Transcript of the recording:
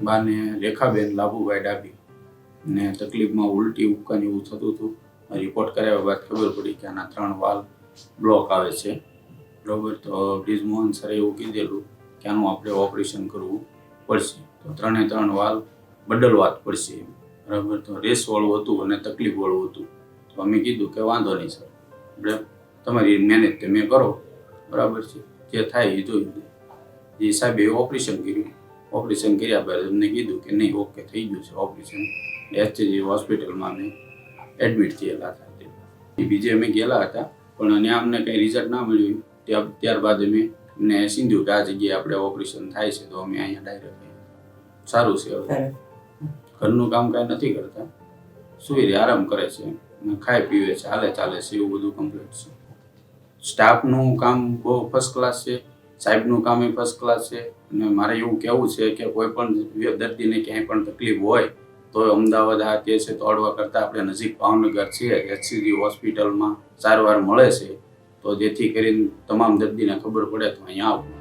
બાને રેખાબેન લાભુભાઈ ડાબી ને તકલીફમાં ઉલટી ઉબકાને એવું થતું હતું. રિપોર્ટ કરાવ્યા બાદ ખબર પડી કે આના 3 વાલ્વ બ્લોક આવે છે. બરાબર, તો બ્રિજમોહન સરે એવું કીધેલું કે આનું આપણે ઓપરેશન કરવું પડશે. તો 3 વાલ્વ બદલવા જ પડશે. બરાબર, તો રેસવાળું હતું અને તકલીફવાળું હતું. તો અમે કીધું કે વાંધો નહીં સર, બરાબર, તમારી મહેનત તમે કરો, બરાબર છે, જે થાય એ જોઈ લે. એ સાહેબે ઓપરેશન કર્યું. ઓપરેશન કર્યા બાદ અમને કીધું કે નહીં, ઓકે થઈ ગયું છે ઓપરેશન. એચજી હોસ્પિટલમાં અમે એડમિટ થયેલા હતા. એ બીજે અમે ગયેલા હતા, પણ ત્યાં અમને કંઈ રિઝલ્ટ ના મળ્યું. ત્યારબાદ અમને સીધું કે આ જગ્યાએ આપણે ઓપરેશન થાય છે, તો અમે અહીંયા ડાયરેક્ટ સારું છે. હવે ઘરનું કામ કાંઈ નથી કરતા, સુઈ આરામ કરે છે, ખાય પીવે છે, હાલે ચાલે છે, એવું બધું કમ્પ્લીટ છે. સ્ટાફનું કામ બહુ ફર્સ્ટ ક્લાસ છે, સાહેબનું કામ એ ફર્સ્ટ ક્લાસ છે. અને મારે એવું કહેવું છે કે કોઈ પણ દર્દીને ક્યાંય પણ તકલીફ હોય તો અમદાવાદ આ તે છે દોડવા કરતાં આપણે નજીક ભાવનગર છે એચસીજી હોસ્પિટલમાં સારવાર મળે છે. તો જેથી કરીને તમામ દર્દીને ખબર પડે તો અહીંયા આવું.